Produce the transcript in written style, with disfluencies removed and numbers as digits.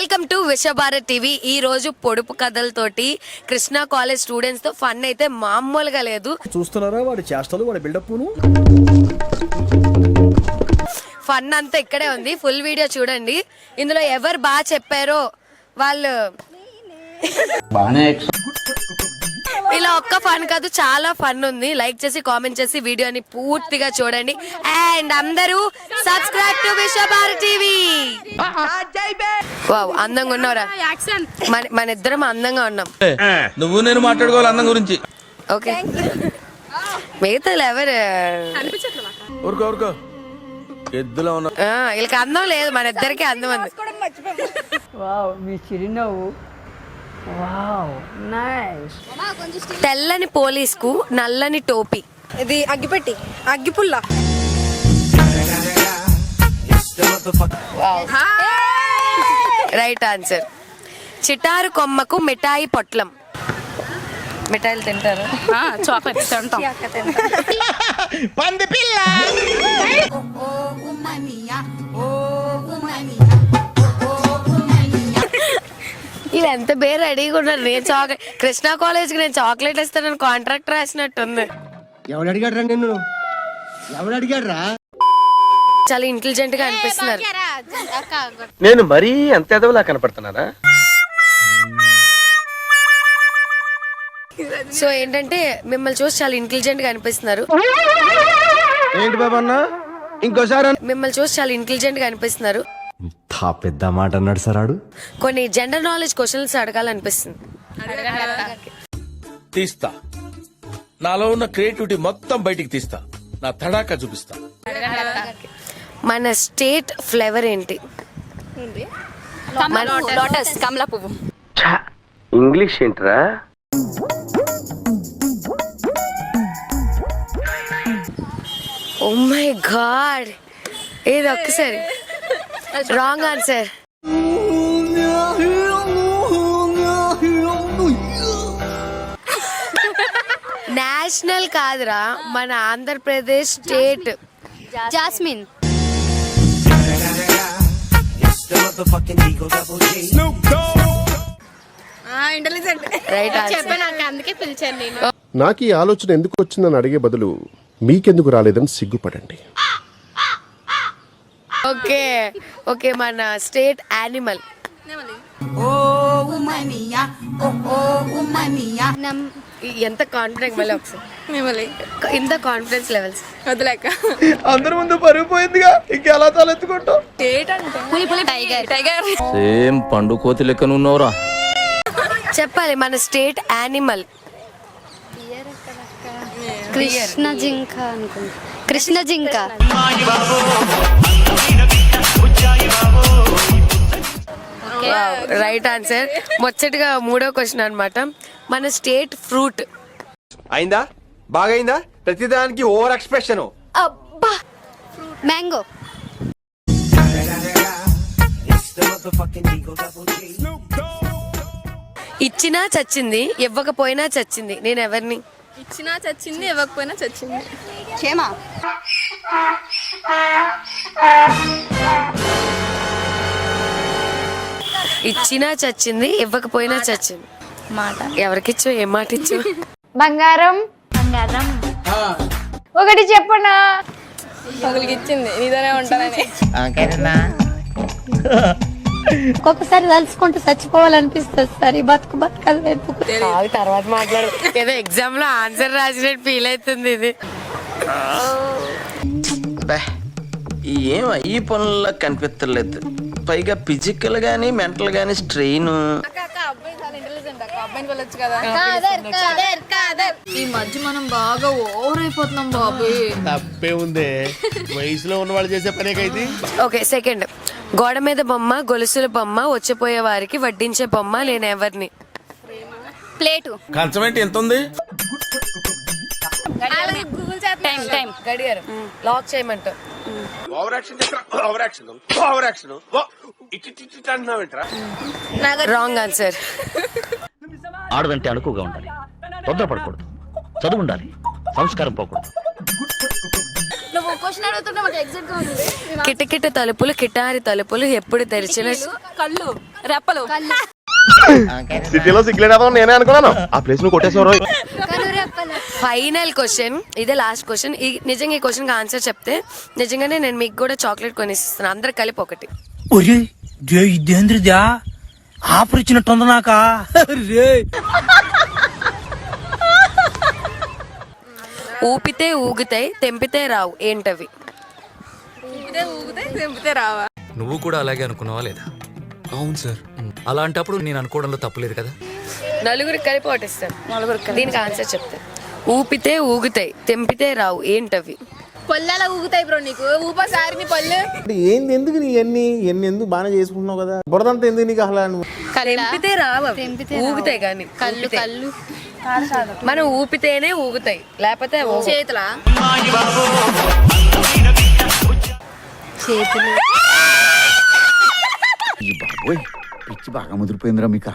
Welcome to Vishwabharat TV. ఈ రోజు పొడుపు కథలతోటి కృష్ణా కాలేజ్ స్టూడెంట్స్ తో ఫన్ అయితే మామూలుగా లేదు. చూస్తున్నారా వాడి చేష్టలు, వాడి బిల్డప్ను. ఫన్ అంతా ఇక్కడే ఉంది, ఫుల్ వీడియో చూడండి. ఇందులో ఎవరు బాగా చెప్పారో వాళ్ళు ఇలా ఒక్క ఫన్ కాదు, చాలా ఫన్ ఉంది. లైక్ చేసి కామెంట్ చేసి వీడియోని పూర్తిగా చూడండి. అండ్ అందరూ subscribe to Vishwabharat TV. Wow, అందంగా ఉన్నారా? మన ఇద్దరం అందంగా ఉన్నాం. నువ్వు నేను మాట్లాడుకోవాలి అందం గురించి. ఓకే, మిగతా ఎవరు ఊరుకో ఎద్దులో ఉన్నా. వీళ్ళకి అందం లేదు, మన ఇద్దరికి అందం ఉంది. మీ చిరునవ్వు తెల్లని పోలీస్ కు నల్లని టోపీ. ఇది అగ్గిపెట్టి, అగ్గిపుల్ల. Right answer. చిటారు కొమ్మకు మిఠాయి పొట్లం. మిఠాయిలు తింటారు? చాక్లెట్స్ తింటాం. పంది పిల్ల. వీళ్ళు ఎంత బేర్ రెడీగా ఉన్నారు. నేను చాక్లెట్, కృష్ణా కాలేజ్ కి నేను చాక్లెట్ ఇస్తానని కాంట్రాక్ట్ రాసినట్టుంది. ఎవడు అడిగాడ్రా నిన్ను? ఎవడు అడిగాడ్రా? చాలా ఇంటెలిజెంట్ గా అనిపిస్తున్నారు. నేను మరీ అంత ఎదవలా కనపడుతున్నారా? సో ఏంటంటే మిమ్మల్ని చూసి చాలా ఇంటెలిజెంట్ గా అనిపిస్తున్నారు. ఏంటి బాబా అన్న, ఇంకోసారి మిమ్మల్ని చూసి చాలా ఇంటెలిజెంట్ గా అనిపిస్తున్నారు. పెద్ద మాట అన్నాడు సార్ ఆడు. కొన్ని జనరల్ నాలెడ్జ్ క్వశ్చన్స్ అడగాలనిపిస్తుంది. తీస్తా. నాలో ఉన్న క్రియేటివిటీ మొత్తం బయటికి తీస్తా. నా తడాకా చూపిస్తా. మన స్టేట్ ఫ్లేవర్ ఏంటి? లోటస్, కమలా పువ్వు. ఇంగ్లీష్ ఏంట్రా? ఓ మై గాడ్, ఇది ఒక్కసారి రాంగ్ ఆన్సర్. నేషనల్ కాదురా, మన Andhra Pradesh state. Jasmine. Right answer. అందుకే పిలిచాను నేను. నాకు ఈ ఆలోచన ఎందుకు వచ్చిందని అడిగే బదులు మీకెందుకు రాలేదని సిగ్గుపడండి. ఓకే ఓకే, మన స్టేట్ యానిమల్. ఎంత కాన్ఫిడెన్స్, మళ్ళీ ఒకసారి ఇంత కాన్ఫిడెన్స్ లెవెల్స్ వదిలేక అందరి ముందు పరుగు పోయిందిగా, ఇంకెలా తలెత్తుకుంటావు? టైగర్. సేమ్ పండు కోతి లెక్క నున్నవరా. చెప్పాలి. మన స్టేట్ యానిమల్. కృష్ణ జింక అనుకుంటా. కృష్ణ జింక. Right answer. ముచ్చటగా మూడో క్వశ్చన్ అన్నమాట. మన స్టేట్ ఫ్రూట్. అయిందా? బాగైందా? ప్రతిదానికి ఓవర్ ఎక్స్ప్రెషన్. అబ్బా, మ్యాంగో. ఇచ్చినా చచ్చింది, ఇవ్వకపోయినా చచ్చింది. నేను ఎవరిని? ఇచ్చినా చచ్చింది, ఇవ్వకపోయినా చచ్చింది. క్షేమా. ఇచ్చినా చచ్చింది, ఇవ్వకపోయినా చచ్చింది. మాట. ఎవరికిచ్చు? ఏం మాట ఇచ్చు? బంగారం ఒకటి చెప్పనా? ఒకరికి ఇచ్చింది, నీతోనే ఉంటానని. ఒక్కొక్కసారి తలుచుకుంటూ చచ్చిపోవాలనిపిస్తుంది సార్. ఈ బతుకు బతకదు. తర్వాత మాట్లాడు. ఏదో ఎగ్జామ్ లో ఆన్సర్ రాసినట్టు ఫీల్ అవుతుంది ఇది. ఏం ఈ పనుల్లో కనిపించలేదు. పైగా ఫిజికల్ గానీ మెంటల్ గానీ స్ట్రెయిన్. ఈ మధ్య మనం బాగా ఓవర్ అయిపోతున్నాం బాబు. తప్పే ఉందే, వయసులో ఉన్న వాళ్ళు చేసే పనేకైతే. Okay, second. గోడ మీద బొమ్మ, గొలుసుల బొమ్మ, వచ్చిపోయే వారికి వడ్డించే బొమ్మ. నేను ఎవరిని? ప్లేటు. కంచం ఏంటి ఎంత ఉంది? గడియారం. లాక్ చేయమంటావు. Wrong answer. ఆడదంటే అణుకుగా ఉండాలి, తొందరపడకూడదు, చదువు ఉండాలి, సంస్కారం పోకూడదు. కిటకిట తలుపులు, కిటారి తలుపులు ఎప్పుడు తెరిచిన కళ్ళు. రెప్పలు సిటీలో సిగ్గులేదా నేనే అనుకున్నాను ఆ ప్లేస్ నువ్వు కొట్టేసావు. ఫైనల్ క్వశ్చన్, ఇదే లాస్ట్ క్వశ్చన్. నిజంగా ఈ క్వశ్చన్ కి ఆన్సర్ చెప్తే నిజంగానే నేను మీకు కూడా చాక్లెట్ కొనిస్తాను, అందరు కలిపి ఒకటి. ఇదేంద్రదా ఆఫర్ ఇచ్చినట్టుంది నాకా. ఊపితే ఊగుతాయి, తెంపితే రావు, ఏంటవి? నువ్వు కూడా అలాగే అనుకున్నావా లేదా? అవును సార్. అలాంటప్పుడు నేను అనుకోవడంలో తప్పులేదు కదా. నలుగురికి కలిపి ఒకటిస్తాను, దీనికి ఆన్సర్ చెప్తే. ఊపితే ఊగుతాయి, తెంపితే రావు, ఏంటవి? పొల్లలా ఊగుతాయి బ్రో నీకు, ఊపసారి నీ పళ్ళు. ఏంది ఎందుకు నీ ఎన్ని ఎందుకు బాగా చేసుకుంటున్నావు కదా, బురదంతా ఎందుకు నీకు అసలు? తెంపితే రావు, ఊగుతాయి కానీ. కళ్ళు మనం ఊపితేనే ఊగుతాయి, లేకపోతే చేతులా చేతులు. పిచ్చి బాగా ముదిరిపోయిందిరా మీకు.